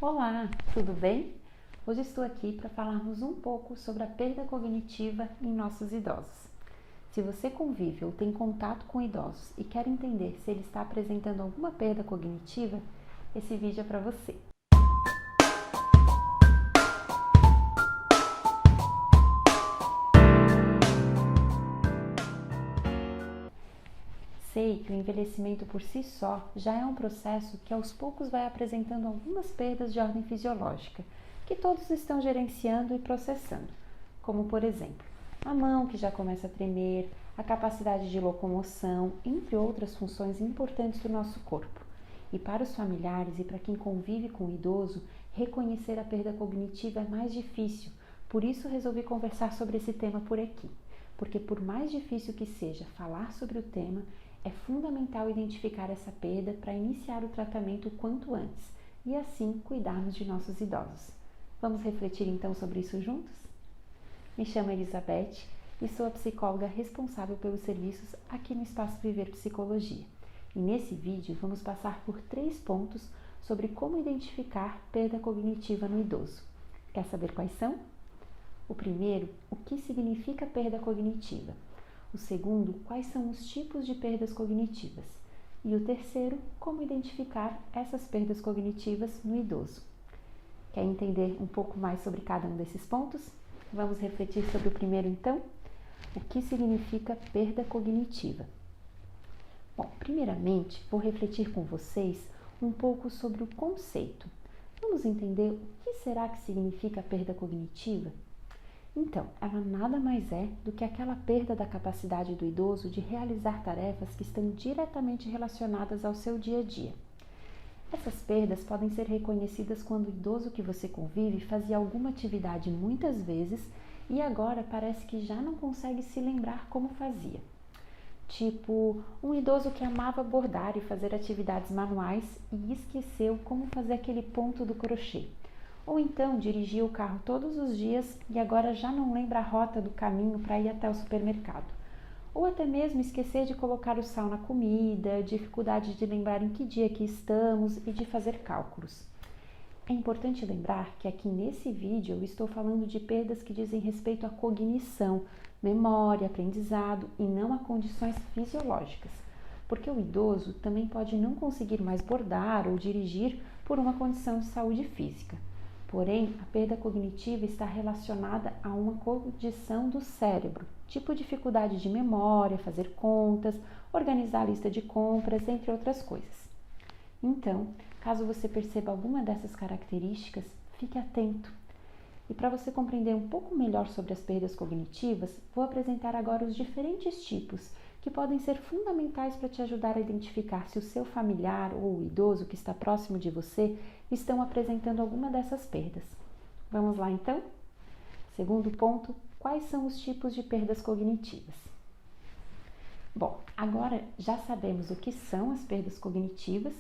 Olá, tudo bem? Hoje estou aqui para falarmos um pouco sobre a perda cognitiva em nossos idosos. Se você convive ou tem contato com idosos e quer entender se ele está apresentando alguma perda cognitiva, esse vídeo é para você. Sei que o envelhecimento por si só já é um processo que aos poucos vai apresentando algumas perdas de ordem fisiológica, que todos estão gerenciando e processando, como por exemplo, a mão que já começa a tremer, a capacidade de locomoção, entre outras funções importantes do nosso corpo. E para os familiares e para quem convive com o idoso, reconhecer a perda cognitiva é mais difícil, por isso resolvi conversar sobre esse tema por aqui. Porque por mais difícil que seja falar sobre o tema, é fundamental identificar essa perda para iniciar o tratamento o quanto antes e assim cuidarmos de nossos idosos. Vamos refletir então sobre isso juntos? Me chamo Elizabeth e sou a psicóloga responsável pelos serviços aqui no Espaço Viver Psicologia. E nesse vídeo vamos passar por 3 pontos sobre como identificar perda cognitiva no idoso. Quer saber quais são? O primeiro, o que significa perda cognitiva? O segundo, quais são os tipos de perdas cognitivas? E o terceiro, como identificar essas perdas cognitivas no idoso? Quer entender um pouco mais sobre cada um desses pontos? Vamos refletir sobre o primeiro então? O que significa perda cognitiva? Bom, primeiramente, vou refletir com vocês um pouco sobre o conceito. Vamos entender o que será que significa perda cognitiva? Então, ela nada mais é do que aquela perda da capacidade do idoso de realizar tarefas que estão diretamente relacionadas ao seu dia a dia. Essas perdas podem ser reconhecidas quando o idoso que você convive fazia alguma atividade muitas vezes e agora parece que já não consegue se lembrar como fazia. Tipo, um idoso que amava bordar e fazer atividades manuais e esqueceu como fazer aquele ponto do crochê. Ou então dirigia o carro todos os dias e agora já não lembra a rota do caminho para ir até o supermercado. Ou até mesmo esquecer de colocar o sal na comida, dificuldade de lembrar em que dia que estamos e de fazer cálculos. É importante lembrar que aqui nesse vídeo eu estou falando de perdas que dizem respeito à cognição, memória, aprendizado e não a condições fisiológicas. Porque o idoso também pode não conseguir mais bordar ou dirigir por uma condição de saúde física. Porém, a perda cognitiva está relacionada a uma condição do cérebro, tipo dificuldade de memória, fazer contas, organizar a lista de compras, entre outras coisas. Então, caso você perceba alguma dessas características, fique atento. E para você compreender um pouco melhor sobre as perdas cognitivas, vou apresentar agora os diferentes tipos que podem ser fundamentais para te ajudar a identificar se o seu familiar ou o idoso que está próximo de você estão apresentando alguma dessas perdas. Vamos lá então? Segundo ponto, quais são os tipos de perdas cognitivas? Bom, agora já sabemos o que são as perdas cognitivas,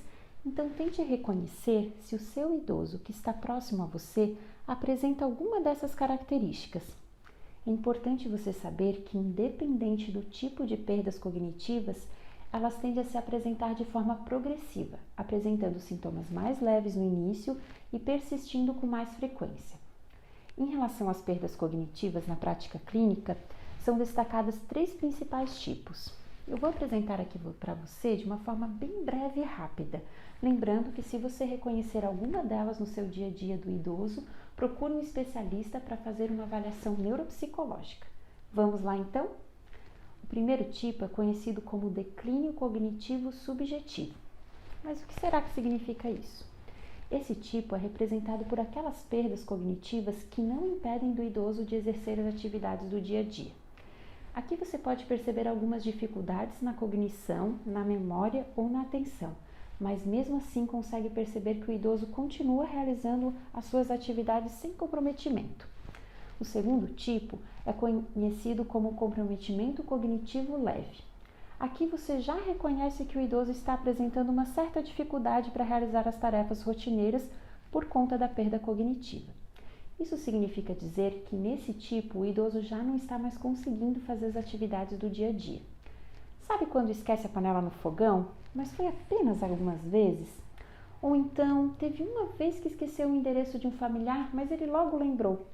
então tente reconhecer se o seu idoso que está próximo a você apresenta alguma dessas características. É importante você saber que, independente do tipo de perdas cognitivas, elas tendem a se apresentar de forma progressiva, apresentando sintomas mais leves no início e persistindo com mais frequência. Em relação às perdas cognitivas na prática clínica, são destacadas 3 principais tipos. Eu vou apresentar aqui para você de uma forma bem breve e rápida, lembrando que se você reconhecer alguma delas no seu dia a dia do idoso, procure um especialista para fazer uma avaliação neuropsicológica. Vamos lá então? O primeiro tipo é conhecido como declínio cognitivo subjetivo. Mas o que será que significa isso? Esse tipo é representado por aquelas perdas cognitivas que não impedem do idoso de exercer as atividades do dia a dia. Aqui você pode perceber algumas dificuldades na cognição, na memória ou na atenção, mas mesmo assim consegue perceber que o idoso continua realizando as suas atividades sem comprometimento. O segundo tipo é conhecido como comprometimento cognitivo leve. Aqui você já reconhece que o idoso está apresentando uma certa dificuldade para realizar as tarefas rotineiras por conta da perda cognitiva. Isso significa dizer que nesse tipo o idoso já não está mais conseguindo fazer as atividades do dia a dia. Sabe quando esquece a panela no fogão, mas foi apenas algumas vezes? Ou então, teve uma vez que esqueceu o endereço de um familiar, mas ele logo lembrou.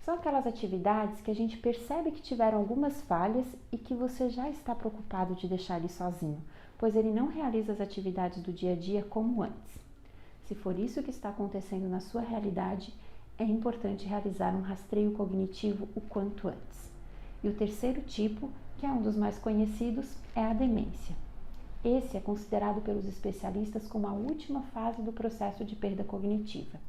São aquelas atividades que a gente percebe que tiveram algumas falhas e que você já está preocupado de deixar ele sozinho, pois ele não realiza as atividades do dia a dia como antes. Se for isso que está acontecendo na sua realidade, é importante realizar um rastreio cognitivo o quanto antes. E o terceiro tipo, que é um dos mais conhecidos, é a demência. Esse é considerado pelos especialistas como a última fase do processo de perda cognitiva.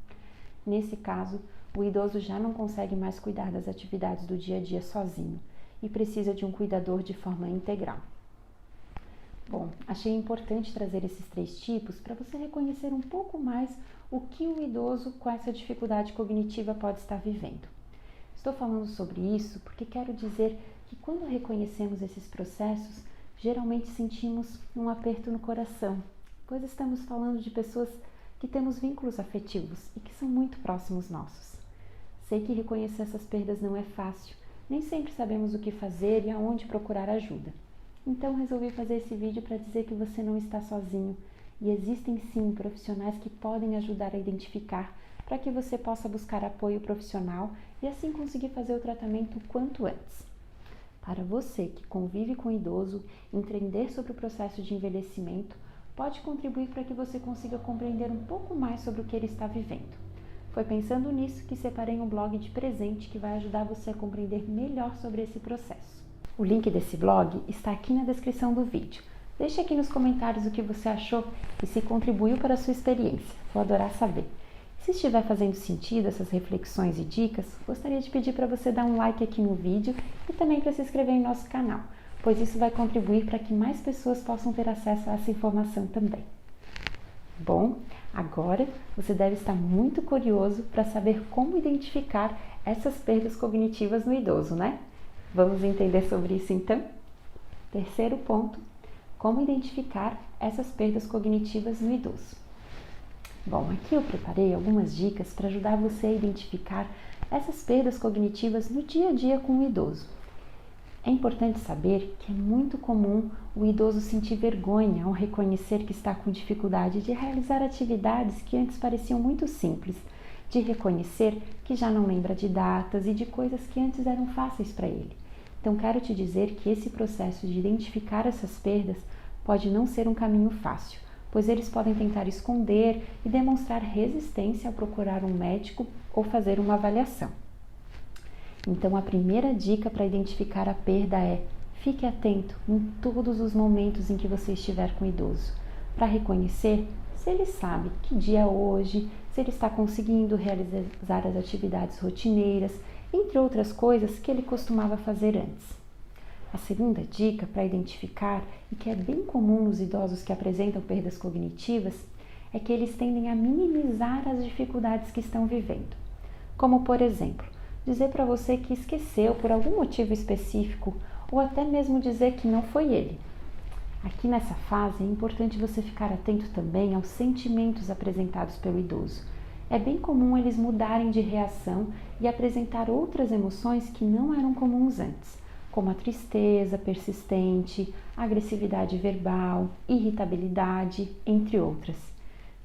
Nesse caso, o idoso já não consegue mais cuidar das atividades do dia a dia sozinho e precisa de um cuidador de forma integral. Bom, achei importante trazer esses 3 tipos para você reconhecer um pouco mais o que o idoso com essa dificuldade cognitiva pode estar vivendo. Estou falando sobre isso porque quero dizer que quando reconhecemos esses processos, geralmente sentimos um aperto no coração, pois estamos falando de pessoas que temos vínculos afetivos e que são muito próximos nossos. Sei que reconhecer essas perdas não é fácil, nem sempre sabemos o que fazer e aonde procurar ajuda. Então resolvi fazer esse vídeo para dizer que você não está sozinho e existem sim profissionais que podem ajudar a identificar para que você possa buscar apoio profissional e assim conseguir fazer o tratamento o quanto antes. Para você que convive com o idoso, entender sobre o processo de envelhecimento pode contribuir para que você consiga compreender um pouco mais sobre o que ele está vivendo. Foi pensando nisso que separei um blog de presente que vai ajudar você a compreender melhor sobre esse processo. O link desse blog está aqui na descrição do vídeo. Deixe aqui nos comentários o que você achou e se contribuiu para a sua experiência. Vou adorar saber. Se estiver fazendo sentido essas reflexões e dicas, gostaria de pedir para você dar um like aqui no vídeo e também para se inscrever em nosso canal, pois isso vai contribuir para que mais pessoas possam ter acesso a essa informação também. Bom, agora você deve estar muito curioso para saber como identificar essas perdas cognitivas no idoso, né? Vamos entender sobre isso então? Terceiro ponto, como identificar essas perdas cognitivas no idoso. Bom, aqui eu preparei algumas dicas para ajudar você a identificar essas perdas cognitivas no dia a dia com o idoso. É importante saber que é muito comum o idoso sentir vergonha ao reconhecer que está com dificuldade de realizar atividades que antes pareciam muito simples, de reconhecer que já não lembra de datas e de coisas que antes eram fáceis para ele. Então, quero te dizer que esse processo de identificar essas perdas pode não ser um caminho fácil, pois eles podem tentar esconder e demonstrar resistência ao procurar um médico ou fazer uma avaliação. Então, a primeira dica para identificar a perda é: fique atento em todos os momentos em que você estiver com o idoso, para reconhecer se ele sabe que dia é hoje, se ele está conseguindo realizar as atividades rotineiras, entre outras coisas que ele costumava fazer antes. A segunda dica para identificar, e que é bem comum nos idosos que apresentam perdas cognitivas, é que eles tendem a minimizar as dificuldades que estão vivendo. Como, por exemplo, dizer para você que esqueceu por algum motivo específico ou até mesmo dizer que não foi ele. Aqui nessa fase é importante você ficar atento também aos sentimentos apresentados pelo idoso. É bem comum eles mudarem de reação e apresentar outras emoções que não eram comuns antes, como a tristeza persistente, a agressividade verbal, irritabilidade, entre outras.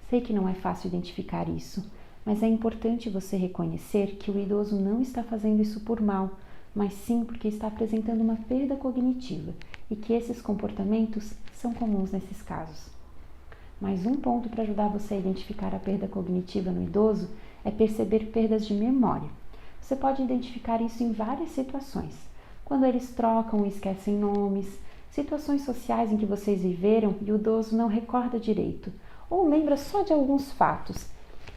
Sei que não é fácil identificar isso, mas é importante você reconhecer que o idoso não está fazendo isso por mal, mas sim porque está apresentando uma perda cognitiva e que esses comportamentos são comuns nesses casos. Mais um ponto para ajudar você a identificar a perda cognitiva no idoso é perceber perdas de memória. Você pode identificar isso em várias situações. Quando eles trocam e esquecem nomes, situações sociais em que vocês viveram e o idoso não recorda direito, ou lembra só de alguns fatos.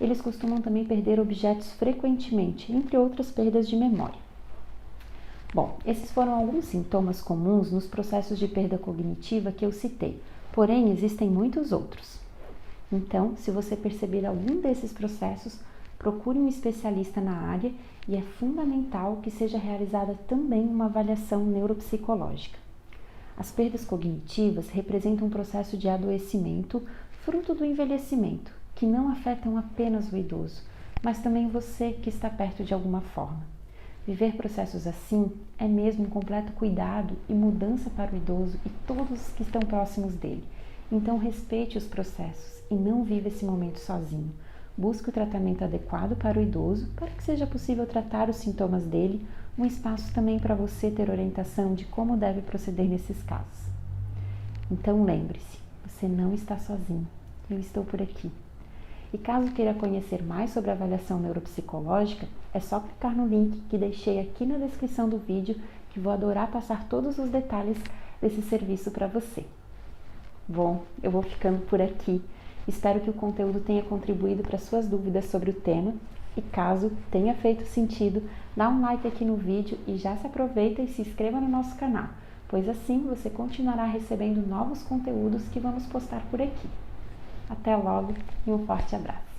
Eles costumam também perder objetos frequentemente, entre outras perdas de memória. Bom, esses foram alguns sintomas comuns nos processos de perda cognitiva que eu citei, porém existem muitos outros. Então, se você perceber algum desses processos, procure um especialista na área e é fundamental que seja realizada também uma avaliação neuropsicológica. As perdas cognitivas representam um processo de adoecimento fruto do envelhecimento, que não afetam apenas o idoso, mas também você que está perto de alguma forma. Viver processos assim é mesmo um completo cuidado e mudança para o idoso e todos que estão próximos dele. Então respeite os processos e não viva esse momento sozinho. Busque o tratamento adequado para o idoso, para que seja possível tratar os sintomas dele, um espaço também para você ter orientação de como deve proceder nesses casos. Então lembre-se, você não está sozinho, eu estou por aqui. E caso queira conhecer mais sobre a avaliação neuropsicológica, é só clicar no link que deixei aqui na descrição do vídeo, que vou adorar passar todos os detalhes desse serviço para você. Bom, eu vou ficando por aqui. Espero que o conteúdo tenha contribuído para suas dúvidas sobre o tema e caso tenha feito sentido, dá um like aqui no vídeo e já se aproveita e se inscreva no nosso canal, pois assim você continuará recebendo novos conteúdos que vamos postar por aqui. Até logo e um forte abraço!